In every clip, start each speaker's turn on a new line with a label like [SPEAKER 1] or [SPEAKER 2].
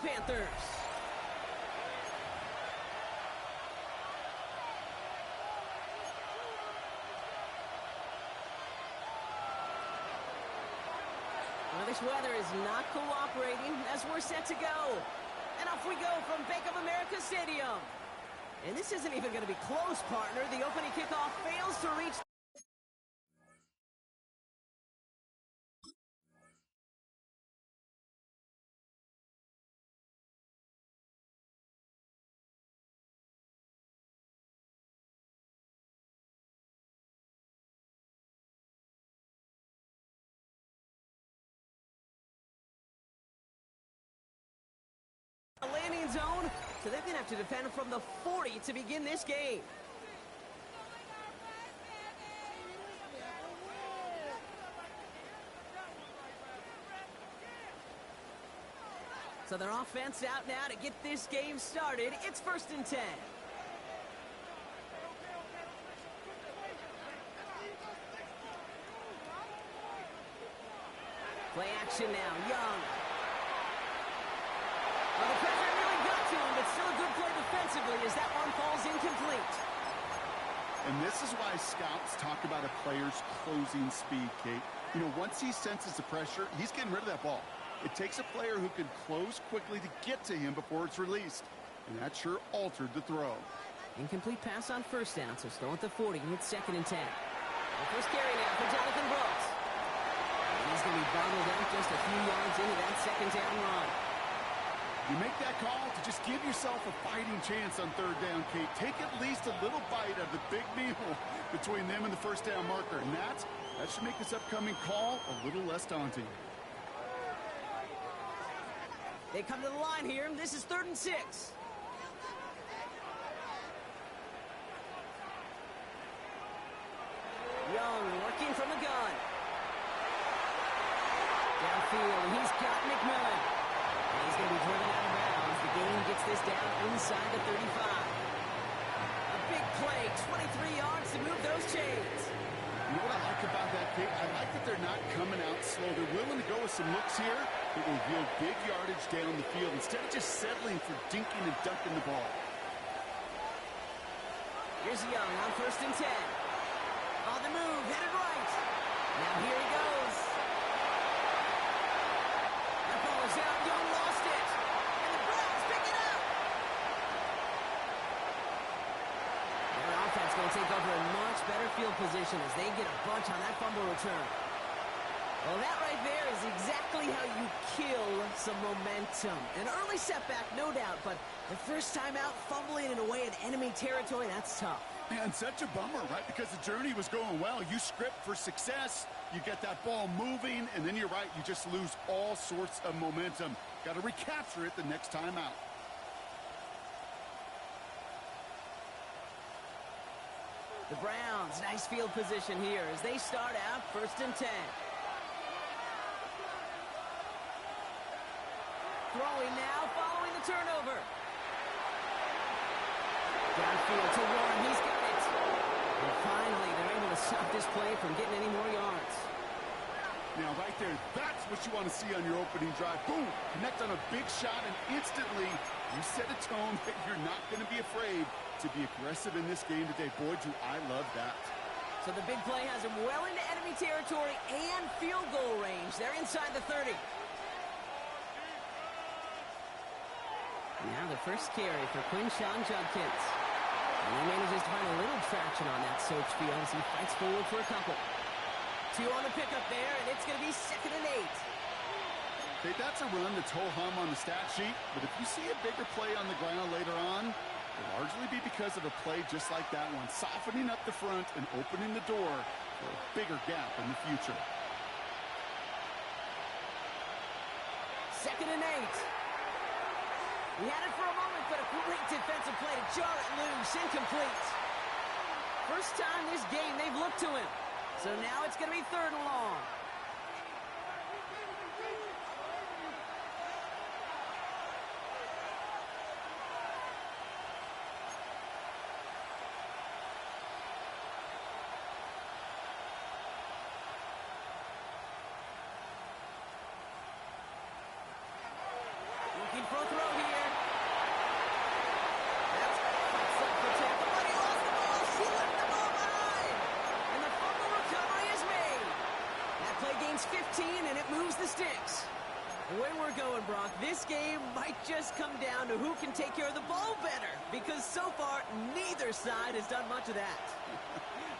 [SPEAKER 1] Panthers. Well, this weather is not cooperating as we're set to go. And off we go from Bank of America Stadium. And this isn't even going to be close, partner. The opening kickoff fails to reach... a landing zone, so they're going to have to defend from the 40 to begin this game. So their offense out now to get this game started. It's 1st and 10. Play action now, Young. Well, the pressure really got to him, but still a good play defensively as that one falls incomplete.
[SPEAKER 2] And this is why scouts talk about a player's closing speed, Kate. You know, once he senses the pressure, he's getting rid of that ball. It takes a player who can close quickly to get to him before it's released. And that sure altered the throw.
[SPEAKER 1] Incomplete pass on 1st down, so still at the 40, and it's 2nd and 10. The first carry now for Jonathan Brooks. And he's going to be bottled up just a few yards into that 2nd down run.
[SPEAKER 2] You make that call to just give yourself a fighting chance on 3rd down, Kate. Take at least a little bite of the big meal between them and the 1st down marker. And that should make this upcoming call a little less daunting.
[SPEAKER 1] They come to the line here. This is 3rd and 6. Young working from the gun. Downfield, he's got McMillan. And he's going to be driven out of bounds. The game gets this down inside the 35. A big play, 23 yards to move those chains.
[SPEAKER 2] You know what I like about that, Kate? I like that they're not coming out slow. They're willing to go with some looks here that will yield big yardage down the field instead of just settling for dinking and dunking the ball.
[SPEAKER 1] Here's Young on 1st and 10. On the move, headed right. Now here he goes. That ball is out. Young lost it. And the Browns pick it up. Their offense going to take over a much better field position as they get a bunch on that fumble return. Well, that right there is exactly how you kill some momentum. An early setback, no doubt, but the first time out, fumbling it away in enemy territory, that's tough.
[SPEAKER 2] And such a bummer, right? Because the journey was going well. You script for success, you get that ball moving, and then you're right, you just lose all sorts of momentum. Got to recapture it the next time out.
[SPEAKER 1] The Browns, nice field position here as they start out 1st and 10. Throwing now, following the turnover. Downfield to Warren, he's got it. And finally, they're able to stop this play from getting any more yards.
[SPEAKER 2] Now, right there, that's what you want to see on your opening drive. Boom! Connect on a big shot, and instantly, you set a tone that you're not going to be afraid to be aggressive in this game today. Boy, do I love that.
[SPEAKER 1] So the big play has them well into enemy territory and field goal range. They're inside the 30. Now the first carry for Quinshawn Judkins. And he manages to find a little traction on that search field as he fights forward for a couple. 2 on the pickup there, and it's going to be 2nd and 8.
[SPEAKER 2] Okay, that's a run that's ho-hum on the stat sheet, but if you see a bigger play on the ground later on, it'll largely be because of a play just like that one, softening up the front and opening the door for a bigger gap in the future.
[SPEAKER 1] 2nd and 8. He had it for a moment, but a great defensive play to jar it loose, incomplete. First time this game they've looked to him. So now it's going to be 3rd and long. Looking for a throw. 15, and it moves the sticks. The way we're going, Brock, this game might just come down to who can take care of the ball better, because so far, neither side has done much of that.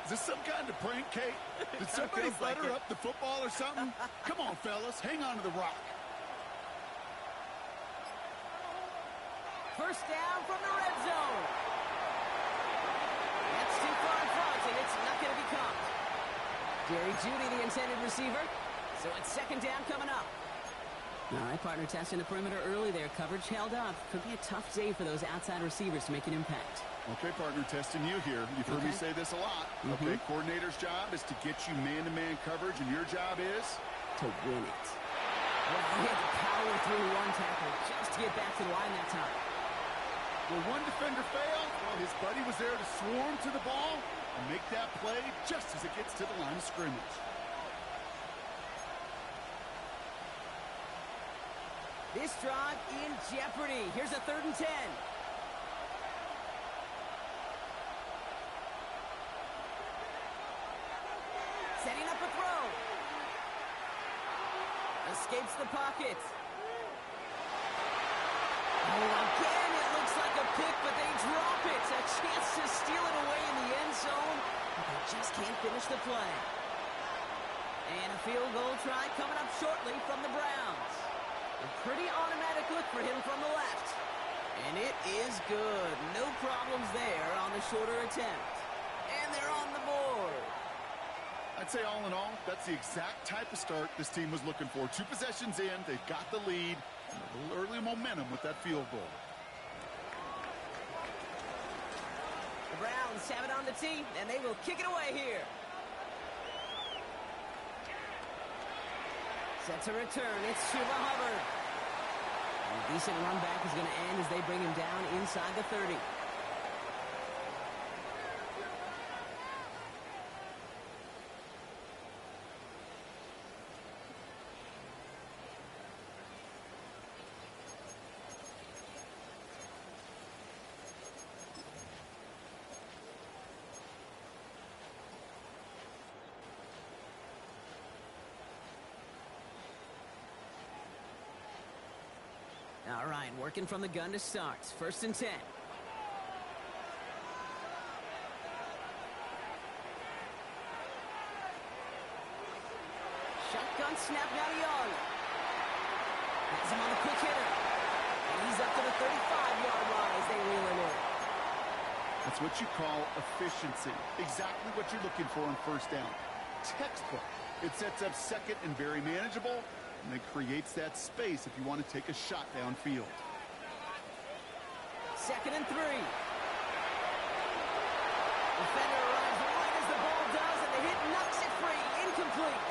[SPEAKER 2] Is this some kind of prank, Kate? Did somebody butter up the football or something? Come on, fellas, hang on to the rock.
[SPEAKER 1] First down from the red zone. That's too far in front, and it's not going to be caught. Jerry Jeudy, the intended receiver. So it's second down coming up. All right, partner, testing the perimeter early there. Coverage held up. Could be a tough day for those outside receivers to make an impact.
[SPEAKER 2] Okay, partner, testing you here. You've heard me say this a lot. Okay, coordinator's job is to get you man-to-man coverage, and your job is?
[SPEAKER 1] To win it. Well, he had to power through one tackle just to get back to the line that time.
[SPEAKER 2] Will one defender fail? Well, his buddy was there to swarm to the ball and make that play just as it gets to the line of scrimmage.
[SPEAKER 1] This drive in jeopardy. Here's a 3rd and 10. Setting up a throw. Escapes the pocket. Oh, again, it looks like a pick, but they drop it. A chance to steal it away in the end zone, but they just can't finish the play. And a field goal try coming up shortly from the Browns. A pretty automatic look for him from the left. And it is good. No problems there on the shorter attempt. And they're on the board.
[SPEAKER 2] I'd say all in all, that's the exact type of start this team was looking for. 2 possessions in, they've got the lead, and a little early momentum with that field goal.
[SPEAKER 1] The Browns have it on the tee, and they will kick it away here. Sets a return. It's Chuba Hubbard. And a decent run back is going to end as they bring him down inside the 30. All right, working from the gun to start. 1st and 10. Shotgun snap now to Young. Has him on the quick hitter. And he's up to the 35-yard line as they reel him in.
[SPEAKER 2] That's what you call efficiency. Exactly what you're looking for on 1st down. Textbook. It sets up 2nd and very manageable, and it creates that space if you want to take a shot downfield.
[SPEAKER 1] 2nd and 3. Defender arrives right as the ball does, and the hit knocks it free. Incomplete.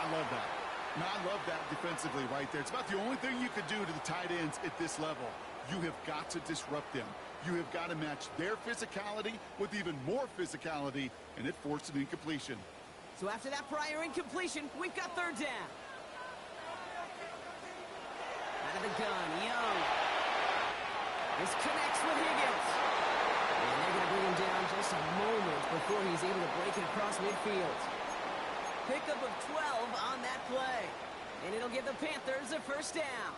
[SPEAKER 2] I love that. Now, I love that defensively right there. It's about the only thing you could do to the tight ends at this level. You have got to disrupt them. You have got to match their physicality with even more physicality, and it forced an incompletion.
[SPEAKER 1] So after that prior incompletion, we've got 3rd down. Out of the gun, Young. This connects with Higgins. And they're going to bring him down just a moment before he's able to break it across midfield. Pickup of 12 on that play. And it'll give the Panthers a 1st down.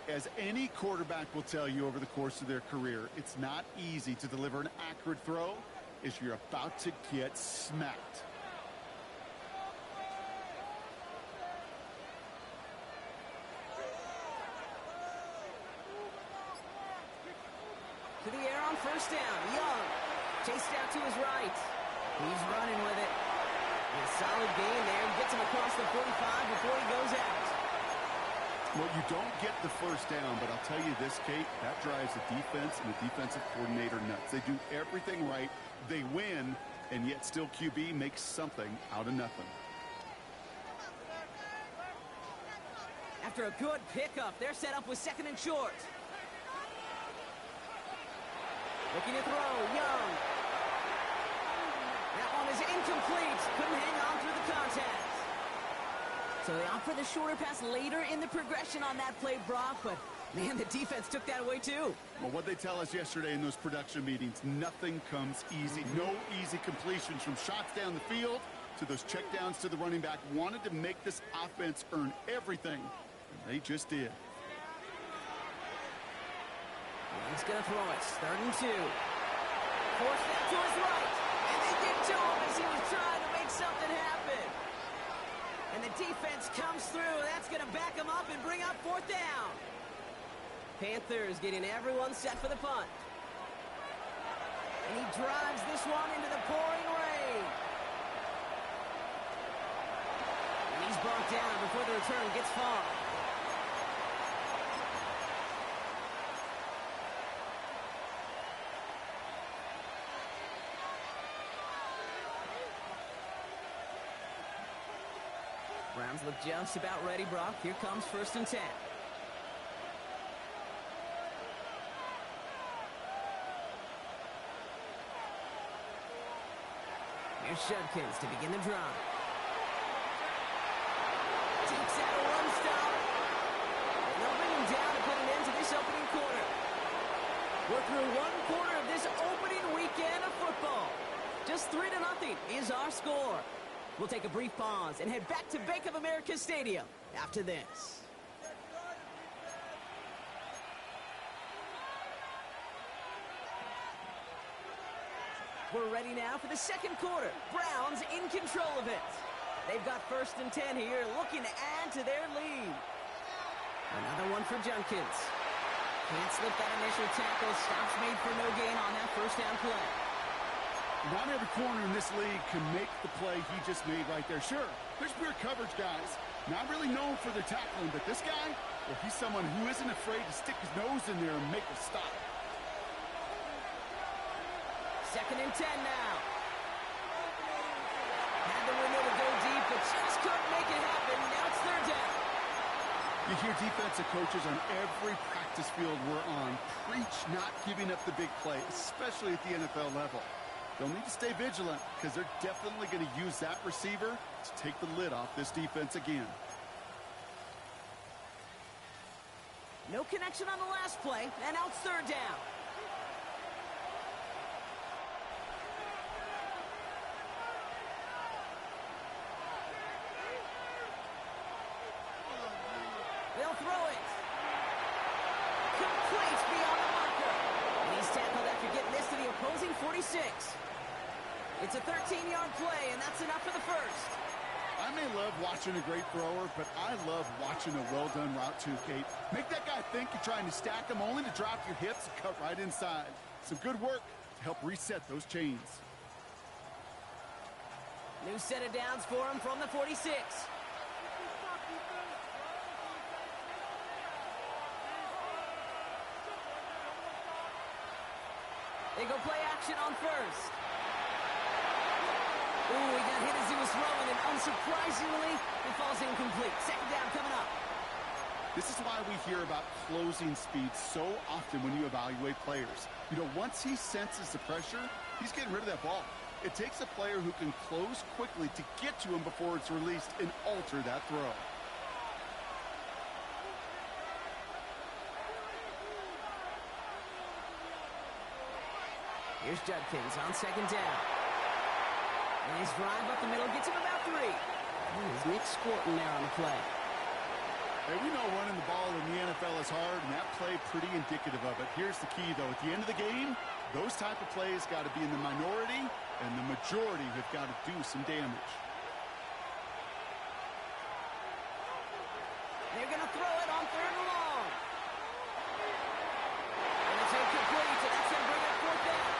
[SPEAKER 2] As any quarterback will tell you over the course of their career, it's not easy to deliver an accurate throw as you're about to get smacked.
[SPEAKER 1] To the air on 1st down. Young chased out to his right. He's running with it. A solid gain there. Gets him across the 45 before he goes out.
[SPEAKER 2] Well, you don't get the 1st down, but I'll tell you this, Kate, that drives the defense and the defensive coordinator nuts. They do everything right. They win, and yet still QB makes something out of nothing.
[SPEAKER 1] After a good pickup, they're set up with 2nd and short. Looking to throw, Young. That one is incomplete. Couldn't hang on through the contact. So they opt for the shorter pass later in the progression on that play, Brock, but man, the defense took that away too.
[SPEAKER 2] Well, what they tell us yesterday in those production meetings, nothing comes easy. No easy completions from shots down the field. So those checkdowns to the running back wanted to make this offense earn everything, and they just did.
[SPEAKER 1] He's going to throw it. 3rd and 2. Forced that to his right. And they get to him as he was trying to make something happen. And the defense comes through. That's going to back him up and bring up 4th down. Panthers getting everyone set for the punt. And he drives this one into the pouring rain. And he's brought down before the return gets far. Browns look just about ready, Brock. Here comes 1st and 10. Here's Judkins to begin the drive. Takes out a one-stop. And they'll bring him down to put an end to this opening quarter. We're through 1 quarter of this opening weekend of football. Just 3-0 is our score. We'll take a brief pause and head back to Bank of America Stadium after this. We're ready now for the 2nd quarter. Browns in control of it. They've got 1st and 10 here, looking to add to their lead. Another one for Judkins. Can't slip that initial tackle. Stops made for no gain on that 1st down play.
[SPEAKER 2] Not every corner in this league can make the play he just made right there. Sure, there's pure coverage guys. Not really known for their tackling, but this guy, well, he's someone who isn't afraid to stick his nose in there and make a stop.
[SPEAKER 1] 2nd and 10 now. Had the window to go deep, but just couldn't make it happen. Now it's 3rd down.
[SPEAKER 2] You hear defensive coaches on every practice field we're on preach not giving up the big play, especially at the NFL level. They'll need to stay vigilant because they're definitely going to use that receiver to take the lid off this defense again.
[SPEAKER 1] No connection on the last play, and now it's 3rd down. They'll throw it. Complete beyond the marker. And he's tackled after getting this to the opposing 46. It's a 13-yard play, and that's enough for the 1st.
[SPEAKER 2] I may love watching a great thrower, but I love watching a well-done route too, Kate. Make that guy think you're trying to stack him only to drop your hips and cut right inside. Some good work to help reset those chains.
[SPEAKER 1] New set of downs for him from the 46. They go play action on 1st. Ooh, he got hit as he was throwing, and unsurprisingly, it falls incomplete. 2nd down coming up.
[SPEAKER 2] This is why we hear about closing speed so often when you evaluate players. You know, once he senses the pressure, he's getting rid of that ball. It takes a player who can close quickly to get to him before it's released and alter that throw.
[SPEAKER 1] Here's Judkins on 2nd down. And his drive up the middle gets him about 3. There's Nick Scorton there on the play.
[SPEAKER 2] Hey, we know running the ball in the NFL is hard, and that play pretty indicative of it. Here's the key, though. At the end of the game, those type of plays got to be in the minority, and the majority have got to do some damage.
[SPEAKER 1] They're going to throw it on 3rd and long. And it's incomplete, so that's going to bring up 4th down.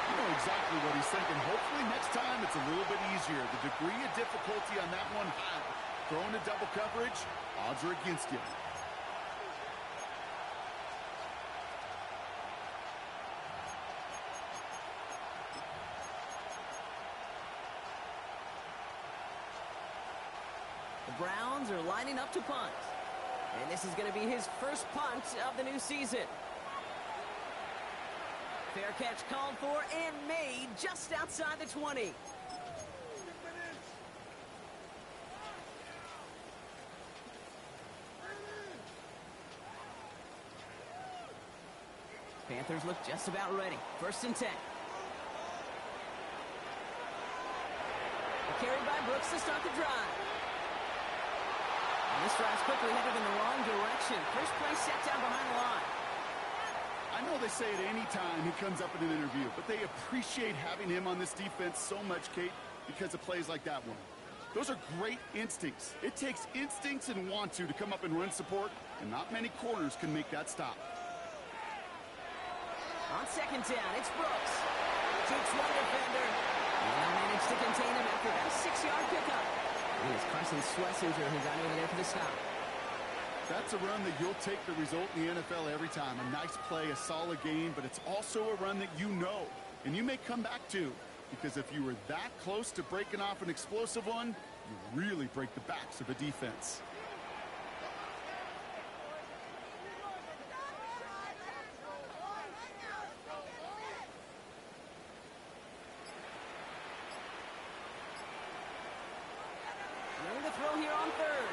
[SPEAKER 2] You know exactly what he's thinking. Hopefully next time it's a little bit easier. The degree of difficulty on that one high. Throwing a double coverage, odds are against you.
[SPEAKER 1] The Browns are lining up to punt. And this is going to be his first punt of the new season. Fair catch called for and made just outside the 20. Panthers look just about ready. 1st and 10. carried by Brooks to start the drive. And this drive's quickly headed in the wrong direction. First play set down behind the line.
[SPEAKER 2] I know they say it any time he comes up in an interview, but they appreciate having him on this defense so much, Kate, because of plays like that one. Those are great instincts. It takes instincts and want to come up and run support, and not many corners can make that stop.
[SPEAKER 1] On second down, it's Brooks. Jukes one defender. And managed to contain him after that 6-yard pickup. And it's Carson Schlesinger who got over there for the stop.
[SPEAKER 2] That's a run that you'll take the result in the NFL every time. A nice play, a solid game, but it's also a run that you know, and you may come back to. Because if you were that close to breaking off an explosive one, you really break the backs of a defense.
[SPEAKER 1] Running the throw here on third.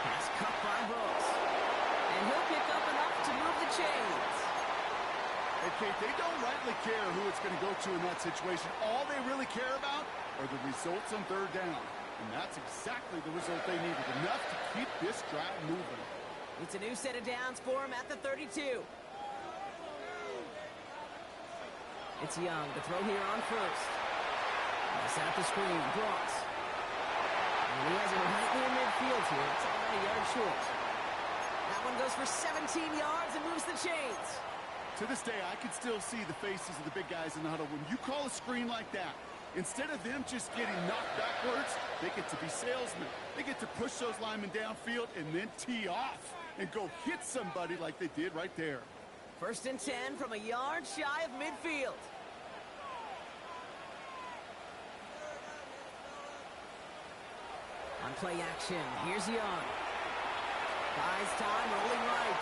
[SPEAKER 1] Pass cut by Brooks. And he'll pick up enough to move the chains.
[SPEAKER 2] Hey, Kate, they don't rightly care who it's going to go to in that situation. All they really care about are the results on third down. And that's exactly the result they needed. Enough to keep this drive moving.
[SPEAKER 1] It's a new set of downs for him at the 32. It's Young. The throw here on first. Set up the screen. Brooks. And he has it right near midfield here. It's about a yard short. That one goes for 17 yards and moves the chains.
[SPEAKER 2] To this day, I can still see the faces of the big guys in the huddle. When you call a screen like that, instead of them just getting knocked backwards, they get to be salesmen. They get to push those linemen downfield and then tee off and go hit somebody like they did right there.
[SPEAKER 1] 1st and 10 from a yard shy of midfield. On play action, here's Young. Buys time, rolling right.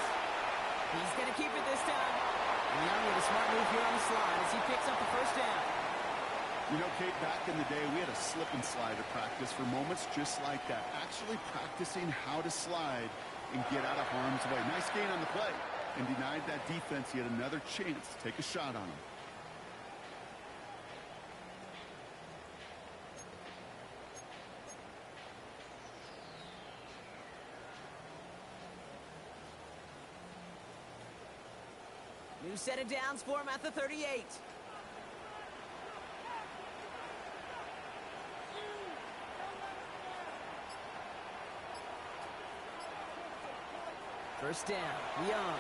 [SPEAKER 1] He's going to keep it this time. Young with a smart move here on the slide as he picks up the first down.
[SPEAKER 2] You know, Kate, back in the day, we had a slip and slide at practice for moments just like that. Actually practicing how to slide and get out of harm's way. Nice gain on the play, and denied that defense yet another chance to take a shot on him.
[SPEAKER 1] New set of downs for him at the 38. First down, Young.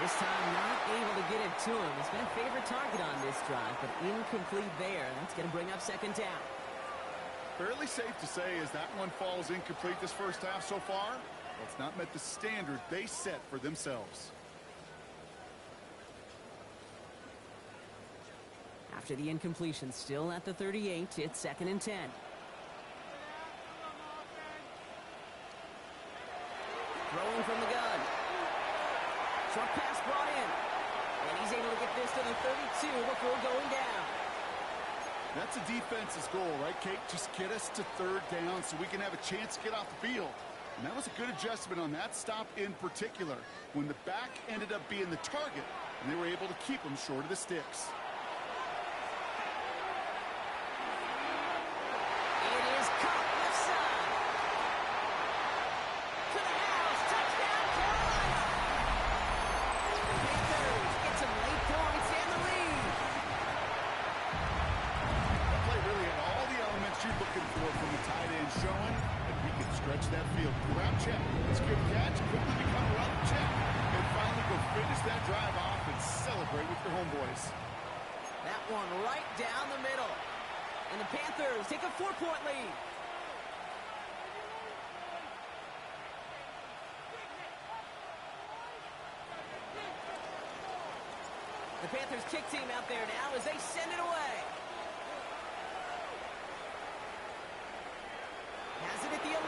[SPEAKER 1] This time not able to get it to him. He's been a favorite target on this drive, but incomplete there. That's going to bring up second down.
[SPEAKER 2] Fairly safe to say as that one falls incomplete this first half so far. Well, it's not met the standard they set for themselves.
[SPEAKER 1] After the incompletion, still at the 38, it's 2nd and 10. Throwing from the gun. Short pass brought in. And he's able to get this to the 32 before going down.
[SPEAKER 2] That's a defense's goal, right, Kate? Just get us to third down so we can have a chance to get off the field. And that was a good adjustment on that stop in particular, when the back ended up being the target, and they were able to keep him short of the sticks.
[SPEAKER 1] It is caught left side. To the house. Touchdown, Carolina. Panthers get some late points and the lead.
[SPEAKER 2] That play really had all the elements you're looking for from the tight end, showing that he can stretch that field. Grab check. Let's give catch. Quickly become a run check. And finally go finish that drive off and celebrate with your homeboys.
[SPEAKER 1] That one right down the middle. And the Panthers take a 4-point lead. The Panthers kick team out there now as they send it away. Has it at the 11.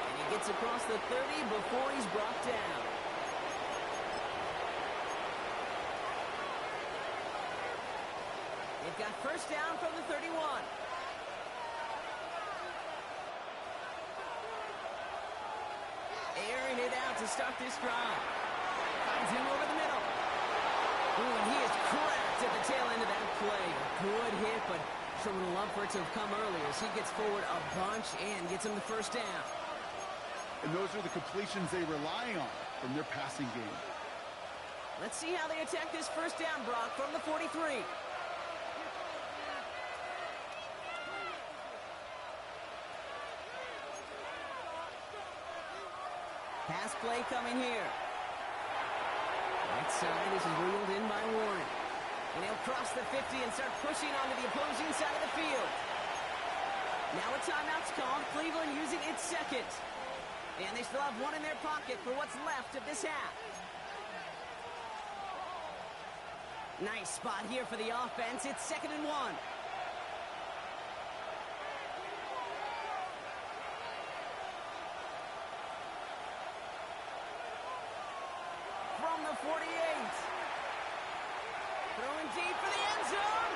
[SPEAKER 1] And he gets across the 30 before he's brought down. They've got first down from the 31. Airing it out to start this drive. Finds him over the middle. cracked at the tail end of that play. A good hit, but sure would have loved for it to have come earlier as he gets forward a bunch and gets him the first down.
[SPEAKER 2] And those are the completions they rely on from their passing game.
[SPEAKER 1] Let's see how they attack this first down, Brock, from the 43. Pass play coming here. Right side, this is reeled in by Warren. And he'll cross the 50 and start pushing onto the opposing side of the field. Now a timeout's called. Cleveland using its second. And they still have one in their pocket for what's left of this half. Nice spot here for the offense. It's 2nd and 1. From the 48. Throwing deep for the end zone.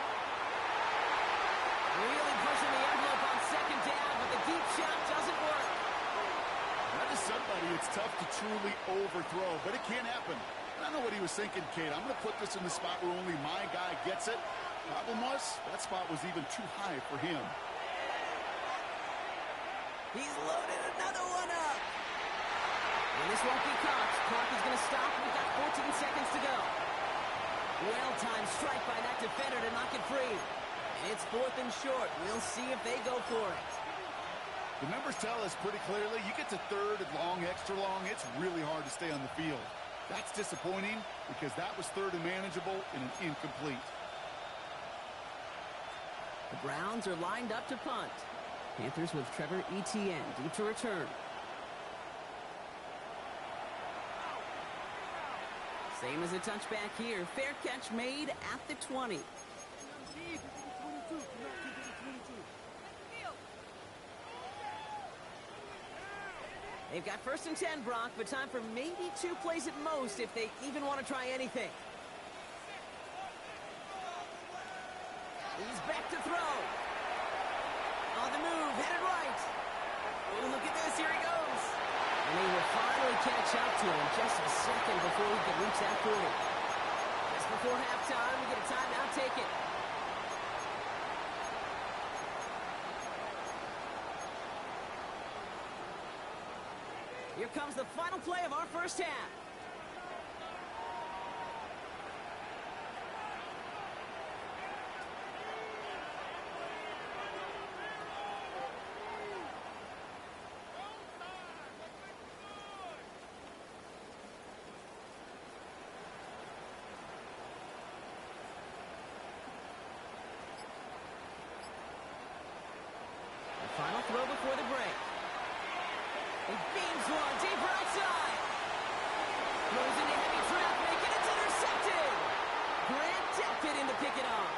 [SPEAKER 1] Really pushing the envelope on 2nd down, but the deep shot doesn't work.
[SPEAKER 2] That is somebody it's tough to truly overthrow, but it can happen. I don't know what he was thinking, Kate. I'm going to put this in the spot where only my guy gets it. Problem was, that spot was even too high for him.
[SPEAKER 1] He's loaded another one up. And this won't be caught. Clock is going to stop. We've got 14 seconds to go. Well-timed strike by that defender to knock it free. And it's 4th and short. We'll see if they go for it.
[SPEAKER 2] The numbers tell us pretty clearly, you get to 3rd and long, extra long, it's really hard to stay on the field. That's disappointing because that was 3rd and manageable and an incomplete.
[SPEAKER 1] The Browns are lined up to punt. Panthers with Trevor Etienne deep to return. Same as a touchback here. Fair catch made at the 20. They've got 1st and 10, Brock, but time for maybe 2 plays at most if they even want to try anything. He's back to throw. On the move, headed right. Oh, look at this, here he goes. And he will finally catch up to him just a second before he can reach that 40. Just before halftime, we get a timeout taken. Here comes the final play of our first half. The final throw before the break. He beams one deep right side. Throws into heavy traffic, and it's intercepted. Grant Delpit in to pick it off.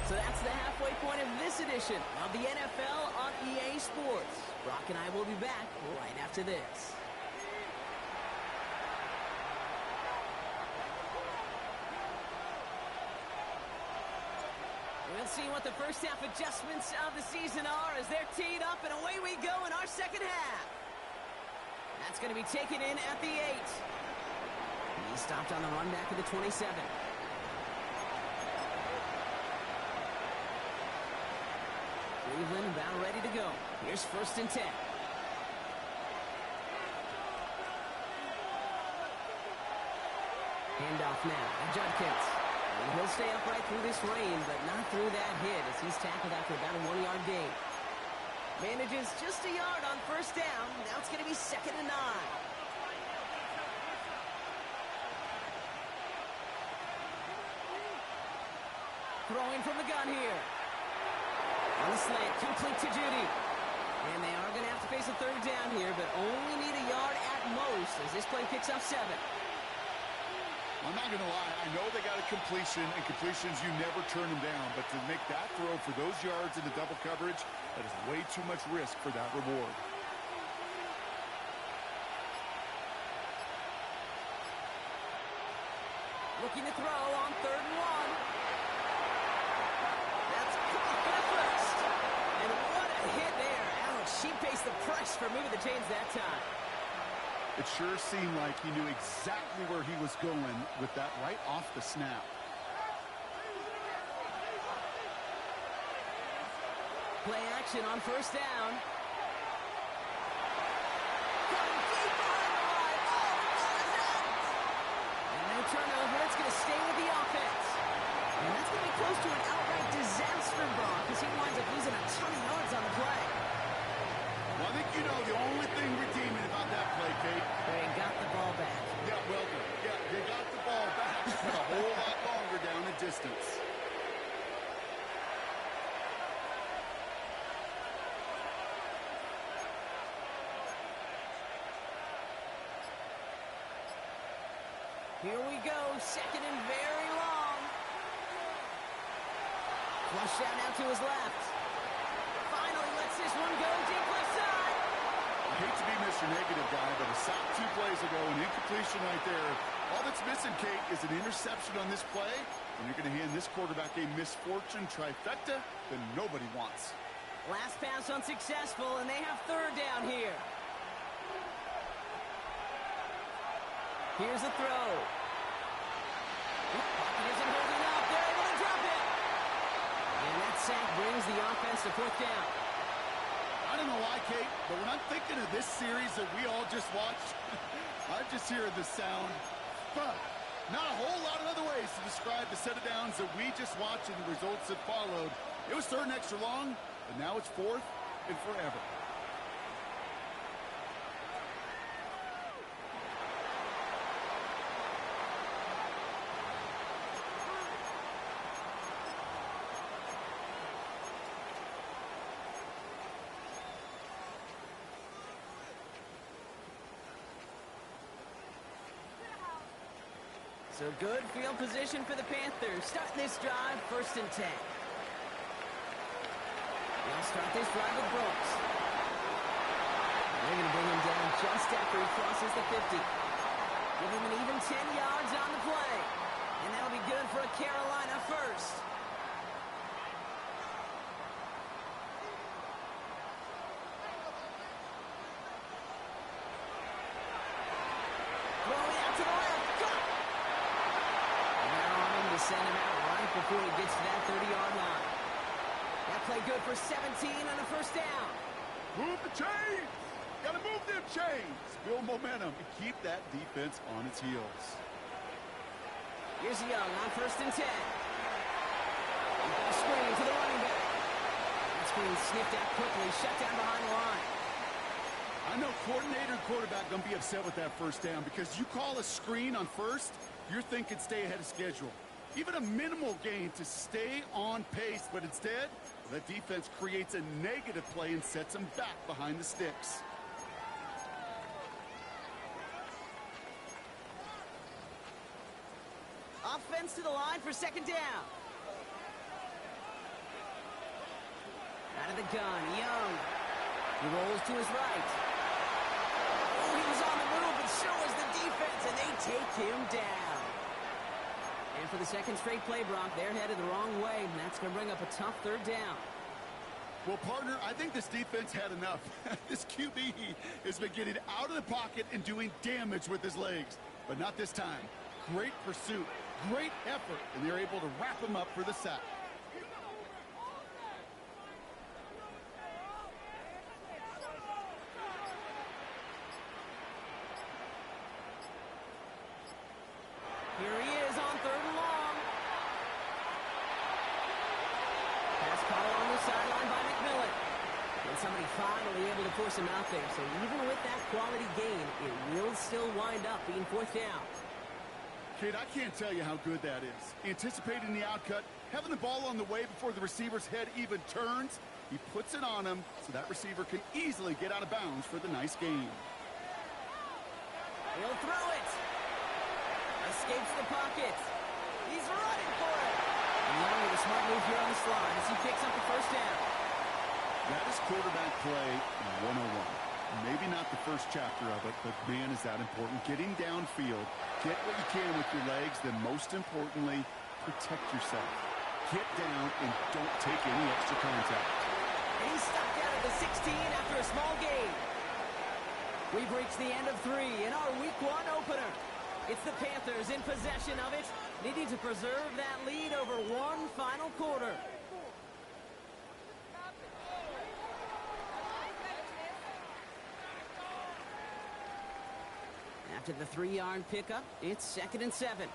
[SPEAKER 1] So that's the halfway point of this edition of the NFL on EA Sports. Brock and I will be back right after this. We'll see what the first half adjustments of the season are as they're teed up, and away we go in our second half. That's going to be taken in at the 8. He stopped on the run back of the 27. Cleveland about ready to go. Here's 1st and 10. Handoff now to Judkins. And he'll stay upright through this rain, but not through that hit as he's tackled after about a 1-yard gain. Manages just a yard on 1st down. Now it's going to be 2nd and 9. Throwing from the gun here. On the slant, complete to Judy. And they are going to have to face a 3rd down here, but only need a yard at most as this play picks up 7.
[SPEAKER 2] I'm not going to lie, I know they got a completion, and completions, you never turn them down. But to make that throw for those yards into double coverage, that is way too much risk for that reward.
[SPEAKER 1] Looking to throw on 3rd and 1. That's caught for the first. And what a hit there. Ouch. She faced the press for moving the chains that time.
[SPEAKER 2] It sure seemed like he knew exactly where he was going with that right off the snap.
[SPEAKER 1] Play action on first down. Coming deep behind the line. Oh, the ball is out. And no turnover. It's going to stay with the offense. And that's going to be close to an outright disaster, Brock, because he winds up losing a ton of yards on the play.
[SPEAKER 2] Well, I think you know the only thing redeeming about that play, Kate.
[SPEAKER 1] They got the ball back.
[SPEAKER 2] Yeah, well done. Yeah, they got the ball back, but a whole lot longer down the distance.
[SPEAKER 1] Here we go, second and very long. Flush down now to his left. Finally lets this one go deep left side.
[SPEAKER 2] I hate to be Mr. Negative guy, but a sack 2 plays ago, an incompletion right there. All that's missing, Kate, is an interception on this play, and you're going to hand this quarterback a misfortune trifecta that nobody wants.
[SPEAKER 1] Last pass unsuccessful, and they have third down here. Here's a throw. Pocket isn't holding up. They're able to drop it. And that sack brings the offense to fourth down.
[SPEAKER 2] I don't know why, Kate, but when I'm thinking of this series that we all just watched, I'm just hearing the sound. But not a whole lot of other ways to describe the set of downs that we just watched and the results that followed. It was third and extra long, and now it's fourth and forever.
[SPEAKER 1] So good field position for the Panthers. Starting this drive, 1st and 10. They'll start this drive with Brooks. They're going to bring him down just after he crosses the 50. Give him an even 10 yards on the play. And that'll be good for a Carolina first. Throwing out to the left. Send him out right before he gets to that 30-yard line. That play good for 17 on a first down.
[SPEAKER 2] Move the chains! Gotta move them chains! Build momentum and keep that defense on its heels.
[SPEAKER 1] Here's Young on 1st and 10. Screen to the running back. That screen sniffed out quickly, shut down behind the line.
[SPEAKER 2] I know coordinator and quarterback gonna be upset with that first down because you call a screen on first, you're thinking stay ahead of schedule. Even a minimal gain to stay on pace, but instead, the defense creates a negative play and sets them back behind the sticks.
[SPEAKER 1] Offense to the line for 2nd down. Out of the gun, Young. He rolls to his right. Oh, he was on the move, but so was the defense, and they take him down. And for the second straight play, Brock, they're headed the wrong way, and that's going to bring up a tough 3rd down.
[SPEAKER 2] Well, partner, I think this defense had enough. This QB has been getting out of the pocket and doing damage with his legs, but not this time. Great pursuit, great effort, and they're able to wrap him up for the sack.
[SPEAKER 1] Here he is on 3rd and long. Pass call on the sideline by McMillan. And somebody finally able to force him out there. So even with that quality gain, it will still wind up being 4th down.
[SPEAKER 2] Kate, I can't tell you how good that is. Anticipating the outcut, having the ball on the way before the receiver's head even turns. He puts it on him so that receiver can easily get out of bounds for the nice gain.
[SPEAKER 1] He'll throw it. Escapes the pocket. He's running for it. And Young with a smart move here on the slide as he picks up the 1st down.
[SPEAKER 2] That is quarterback play 101. Maybe not the first chapter of it, but man, is that important. Getting downfield, get what you can with your legs, then most importantly, protect yourself. Get down and don't take any extra contact.
[SPEAKER 1] And he's stopped out at the 16 after a small gain. We've reached the end of 3 in our Week 1 opener. It's the Panthers in possession of it, needing to preserve that lead over one final quarter. After the 3-yard pickup, it's 2nd and 7.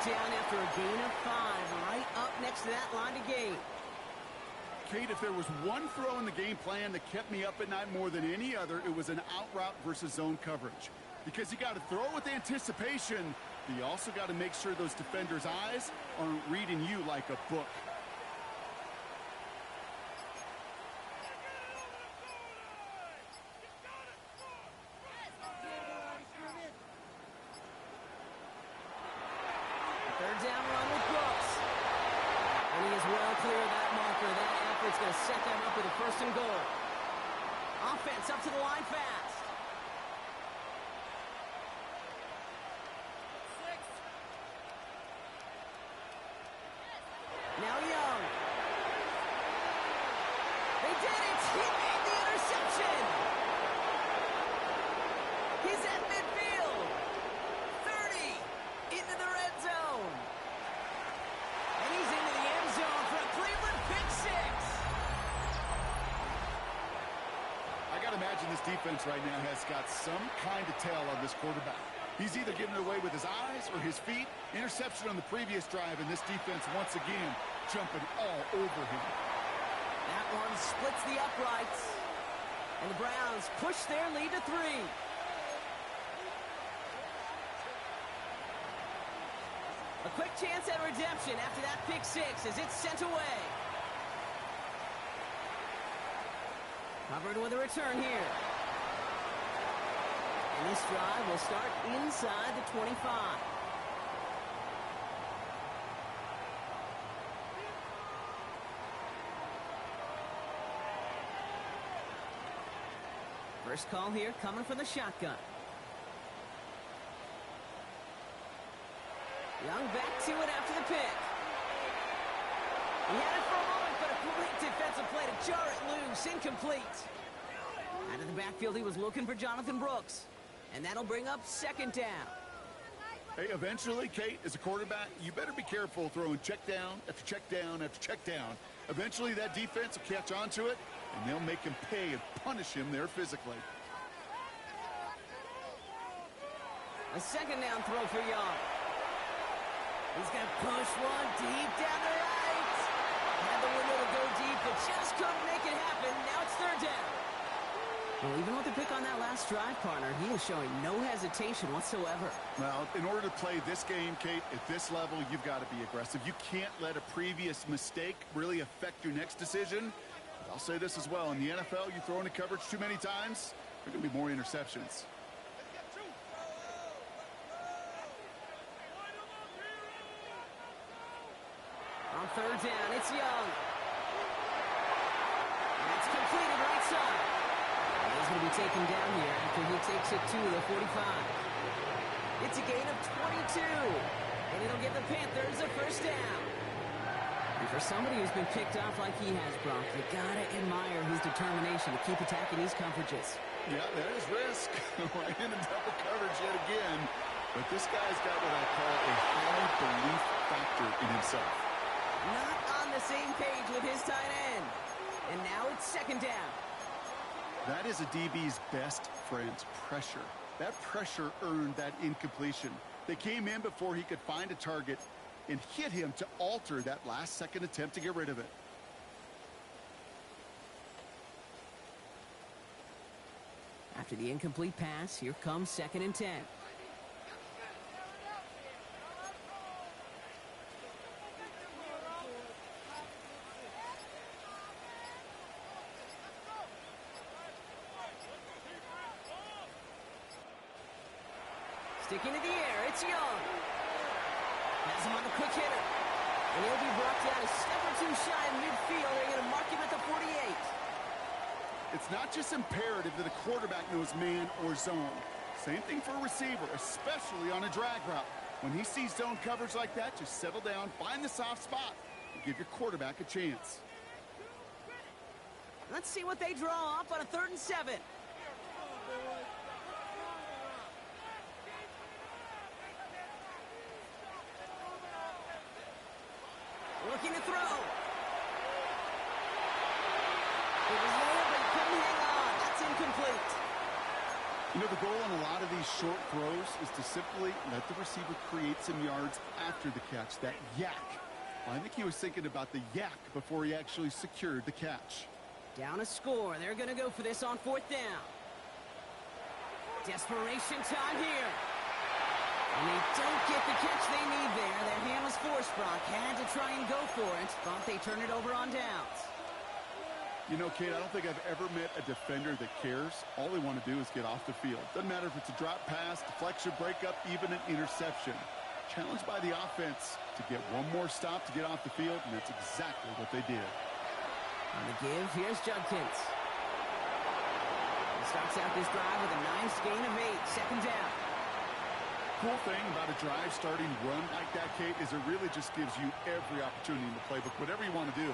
[SPEAKER 1] Down after a gain of 5, right up next to that line of gain.
[SPEAKER 2] Kate, if there was one throw in the game plan that kept me up at night more than any other, it was an out route versus zone coverage. Because you got to throw with anticipation, but you also got to make sure those defenders' eyes aren't reading you like a book.
[SPEAKER 1] Third down run with Brooks. And he is well clear of that marker. That effort's going to set them up with a 1st and goal. Offense up to the line fast. Now Young. They did it! He made the interception! He's at midfield. 30 into the red zone. And he's into the end zone for a Cleveland pick 6.
[SPEAKER 2] I got to imagine this defense right now has got some kind of tail on this quarterback. He's either giving it away with his eyes or his feet. Interception on the previous drive, and this defense once again jumping all over him.
[SPEAKER 1] That one splits the uprights. And the Browns push their lead to 3. A quick chance at redemption after that pick 6 as it's sent away. Covered with a return here. And this drive will start inside the 25. First call here coming from the shotgun. Young back to it after the pick. He had it for a moment, but a great defensive play to jar it loose. Incomplete. Out of the backfield, he was looking for Jonathan Brooks. And that'll bring up 2nd down.
[SPEAKER 2] Hey, eventually, Kate, as a quarterback, you better be careful throwing check down after check down after check down. Eventually, that defense will catch on to it, and they'll make him pay and punish him there physically.
[SPEAKER 1] A 2nd down throw for Young. He's going to push one deep down the right. Had the window to go deep, but just couldn't make it happen. Now it's 3rd down. Well, even with the pick on that last drive, partner, he is showing no hesitation whatsoever.
[SPEAKER 2] Well, in order to play this game, Kate, at this level, you've got to be aggressive. You can't let a previous mistake really affect your next decision. But I'll say this as well. In the NFL, you throw into coverage too many times, there are going to be more interceptions.
[SPEAKER 1] On 3rd down, it's Young. And it's completed right side. He's going to be taken down here after he takes it to the 45. It's a gain of 22. And it'll give the Panthers a 1st down. And for somebody who's been picked off like he has, Brock, you got to admire his determination to keep attacking these coverages.
[SPEAKER 2] Yeah, there is risk. Right into double coverage yet again. But this guy's got what I call a high belief factor in himself.
[SPEAKER 1] Not on the same page with his tight end. And now it's 2nd down.
[SPEAKER 2] That is a DB's best friend, pressure. That pressure earned that incompletion. They came in before he could find a target and hit him to alter that last-second attempt to get rid of it.
[SPEAKER 1] After the incomplete pass, here comes 2nd and 10. Sticking to the air, it's Young. Has him on the quick hitter. And he'll be brought down a step or two shy of midfield. They're going to mark him at the 48.
[SPEAKER 2] It's not just imperative that a quarterback knows man or zone. Same thing for a receiver, especially on a drag route. When he sees zone coverage like that, just settle down, find the soft spot, and give your quarterback a chance.
[SPEAKER 1] Let's see what they draw up on a 3rd and 7. Looking to throw. It was there, but he couldn't hang on. That's incomplete.
[SPEAKER 2] You know, the goal on a lot of these short throws is to simply let the receiver create some yards after the catch, that yak. Well, I think he was thinking about the yak before he actually secured the catch.
[SPEAKER 1] Down a score. They're going to go for this on 4th down. Desperation time here. And they don't get the catch they need there. Their hand was forced, Brock. Had to try and go for it. Thought they turned it over on downs.
[SPEAKER 2] You know, Kate, I don't think I've ever met a defender that cares. All they want to do is get off the field. Doesn't matter if it's a drop pass, deflection, breakup, even an interception. Challenged by the offense to get one more stop to get off the field, and that's exactly what they did.
[SPEAKER 1] On the give, here's Judkins. He starts out this drive with a nice gain of 8. 2nd down.
[SPEAKER 2] Cool thing about a drive starting run like that, Kate, is it really just gives you every opportunity in the playbook, whatever you want to do.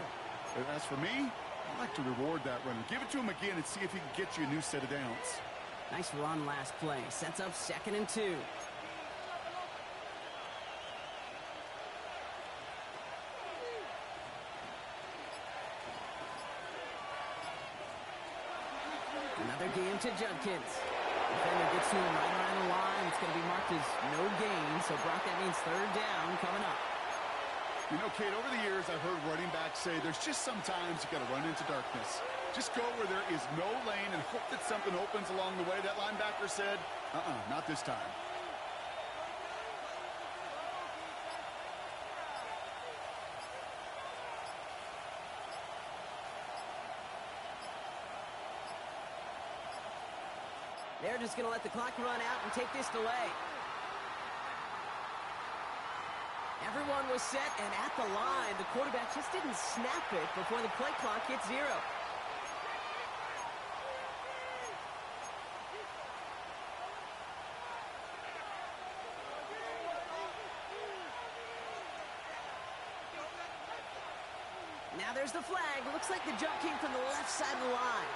[SPEAKER 2] As for me, I like to reward that runner. Give it to him again and see if he can get you a new set of downs.
[SPEAKER 1] Nice run last play. Sets up 2nd and 2. Another game to Judkins. Defender gets to him right around the line. It's going to be marked as no gain. So, Brock, that means 3rd down coming up.
[SPEAKER 2] You know, Kate, over the years, I've heard running backs say there's just sometimes you got to run into darkness. Just go where there is no lane and hope that something opens along the way. That linebacker said, not this time.
[SPEAKER 1] They're just going to let the clock run out and take this delay. Everyone was set and at the line. The quarterback just didn't snap it before the play clock hit 0. Now there's the flag. Looks like the jump came from the left side of the line.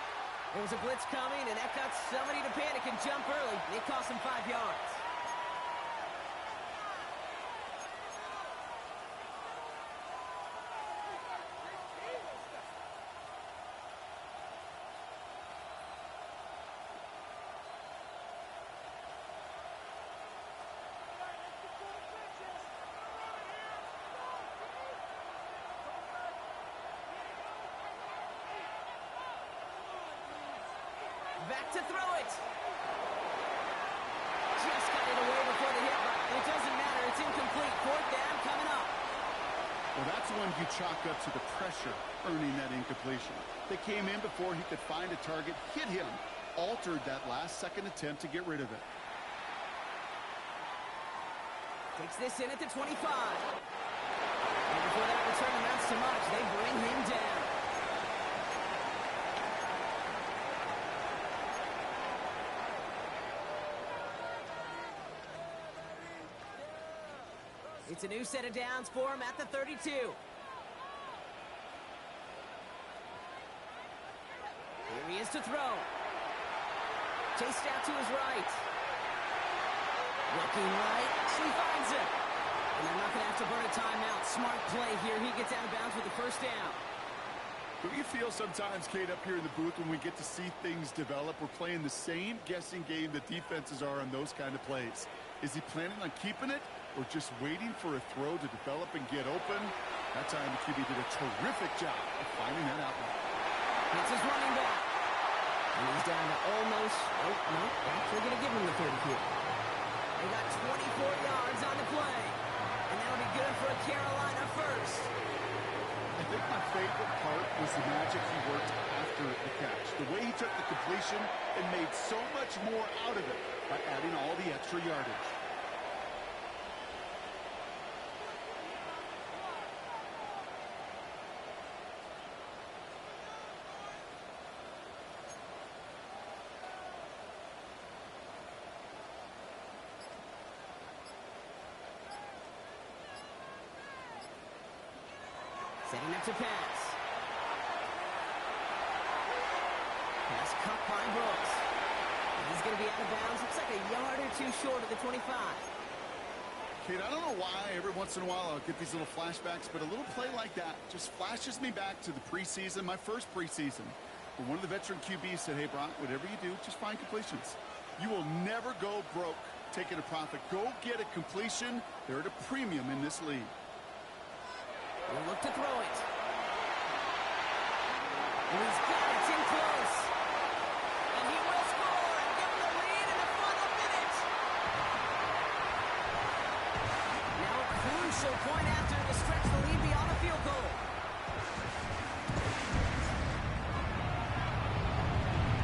[SPEAKER 1] There was a blitz coming, and that got somebody to panic and jump early. It cost them 5 yards. Back to throw it. Just got it away before the hit. It doesn't matter. It's incomplete. 4th down coming up.
[SPEAKER 2] Well, that's one you chalk up to the pressure earning that incompletion. They came in before he could find a target, hit him, altered that last-second attempt to get rid of it.
[SPEAKER 1] Takes this in at the 25. And before that return amounts to much, they bring him down. It's a new set of downs for him at the 32. Here he is to throw. Chased out to his right. Looking right, and he finds it. And they're not going to have to burn a timeout. Smart play here. He gets out of bounds with the 1st down.
[SPEAKER 2] Do you feel sometimes, Kate, up here in the booth when we get to see things develop, we're playing the same guessing game that defenses are on those kind of plays? Is he planning on keeping it or just waiting for a throw to develop and get open? That time the QB did a terrific job of finding that outlet.
[SPEAKER 1] It's his running back. And he's down to almost, actually going to give him the 30 here. They got 24 yards on the play. And that'll be good for a Carolina first.
[SPEAKER 2] I think my favorite part was the magic he worked after the catch. The way he took the completion and made so much more out of it by adding all the extra yardage.
[SPEAKER 1] Setting up to pass. Pass cut by Brooks. He's going to be out of bounds. Looks like a yard or two short of the 25.
[SPEAKER 2] Kate, I don't know why every once in a while I'll get these little flashbacks, but a little play like that just flashes me back to the preseason, my first preseason. When one of the veteran QBs said, hey, Brock, whatever you do, just find completions. You will never go broke taking a profit. Go get a completion. They're at a premium in this league.
[SPEAKER 1] We'll look to throw it. And he's got it. It's in close. And he will score and give him the lead in the final minute. Now a crucial point after to stretch the lead beyond a field goal.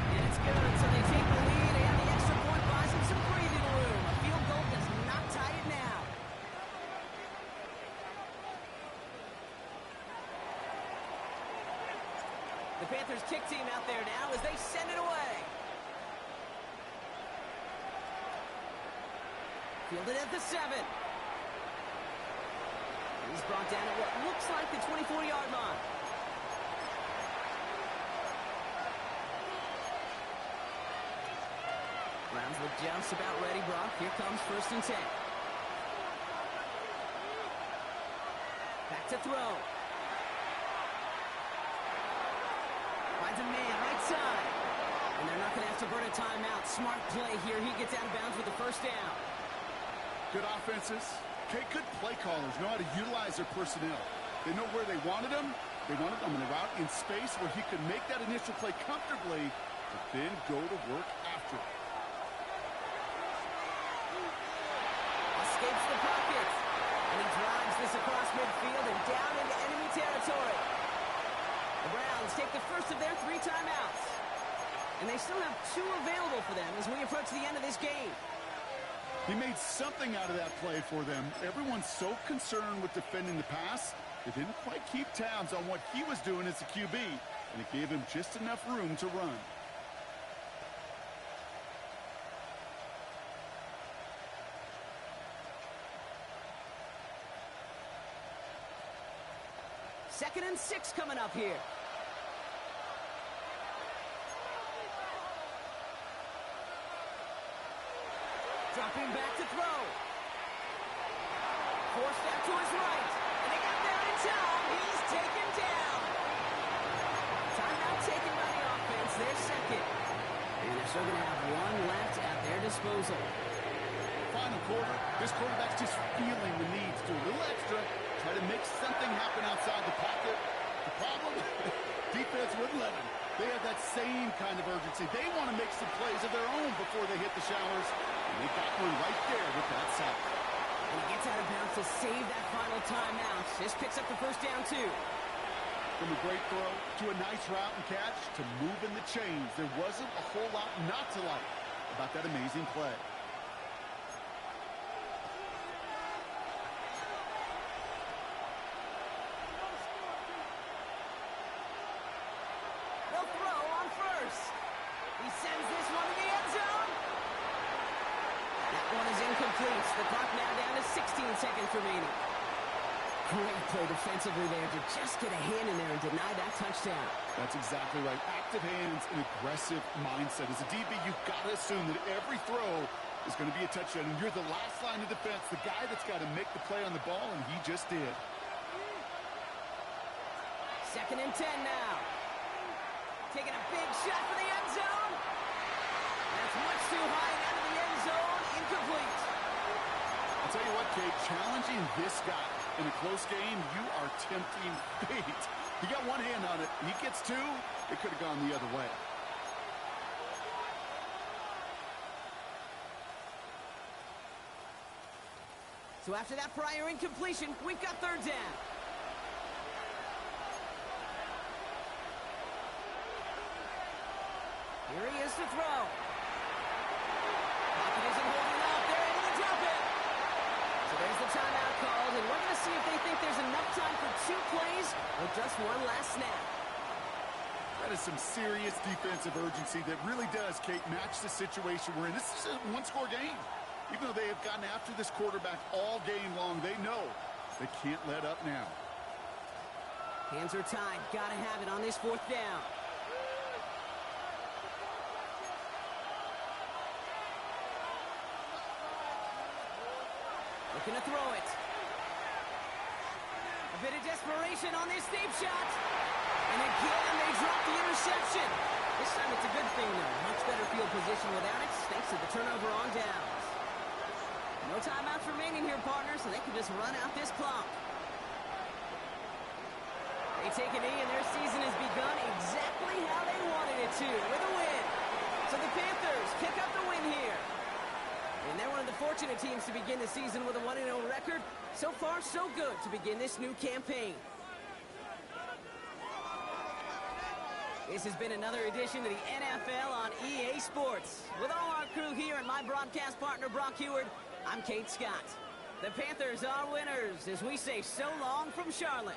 [SPEAKER 1] And it's good. So they take the lead, and the extra point buys them some breathing room. A field goal does not tie it now. The Panthers kick team out there now as they send it away. Fielded at the 7. He's brought down at what looks like the 24-yard line. Browns look just about ready, Brock. Here comes 1st and 10. Back to throw. Finds a man, right side. And they're not going to have to burn a timeout. Smart play here. He gets out of bounds with the 1st down.
[SPEAKER 2] Good offenses. Okay, good play callers know how to utilize their personnel. They know where they wanted them. They wanted them in a route in space where he could make that initial play comfortably, but then go to work after it.
[SPEAKER 1] Escapes the pocket. And he drives this across midfield and down into enemy territory. The Browns take the first of their 3 timeouts. And they still have 2 available for them as we approach the end of this game.
[SPEAKER 2] He made something out of that play for them. Everyone's so concerned with defending the pass, they didn't quite keep tabs on what he was doing as a QB, and it gave him just enough room to run.
[SPEAKER 1] Second and 6 coming up here. Dropping back to throw. Forced out to his right. And they got there in time. He's taken down. Timeout taken by the offense. They're second. And they're still going to have 1 left at their disposal.
[SPEAKER 2] Final quarter, this quarterback's just feeling the need to do a little extra, try to make something happen outside the pocket. The problem, defense wouldn't let him. They have that same kind of urgency. They want to make some plays of their own before they hit the showers. And they got one right there with that sack.
[SPEAKER 1] And he gets out of bounds to save that final timeout. This picks up the 1st down, too.
[SPEAKER 2] From a great throw to a nice route and catch to moving the chains. There wasn't a whole lot not to like about that amazing play.
[SPEAKER 1] They'll throw on 1st. He sends this one to the end zone. That one is incomplete. The clock now down to 16 seconds remaining. Great play defensively there to just get a hand in there and deny that touchdown.
[SPEAKER 2] That's exactly right. Active hands and aggressive mindset. As a DB, you've got to assume that every throw is going to be a touchdown. And you're the last line of defense, the guy that's got to make the play on the ball, and he just did.
[SPEAKER 1] 2nd and 10 now. Taking a big shot for the end zone. That's much too high and out of the end zone. Incomplete.
[SPEAKER 2] I'll tell you what, Kate, challenging this guy in a close game, you are tempting fate. He got one hand on it. He gets 2. It could have gone the other way.
[SPEAKER 1] So after that prior incompletion, we've got 3rd down. Here he is to throw. Pocket isn't holding up. They're able to drop it. So there's the timeout called, and we're going to see if they think there's enough time for 2 plays or just 1 last snap.
[SPEAKER 2] That is some serious defensive urgency that really does, Kate, match the situation we're in. This is a 1-score game. Even though they have gotten after this quarterback all game long, they know they can't let up now.
[SPEAKER 1] Hands are tied. Gotta have it on this 4th down. Looking to throw it. A bit of desperation on this deep shot. And again, they drop the interception. This time it's a good thing, though. Much better field position without it, thanks to the turnover on downs. No timeouts remaining here, partners, so they can just run out this clock. They take a knee, and their season has begun exactly how they wanted it to, with a win. So the Panthers pick up the win here. And they're one of the fortunate teams to begin the season with a 1-0 record. So far, so good to begin this new campaign. This has been another edition of the NFL on EA Sports. With all our crew here and my broadcast partner, Brock Heward, I'm Kate Scott. The Panthers are winners as we say so long from Charlotte.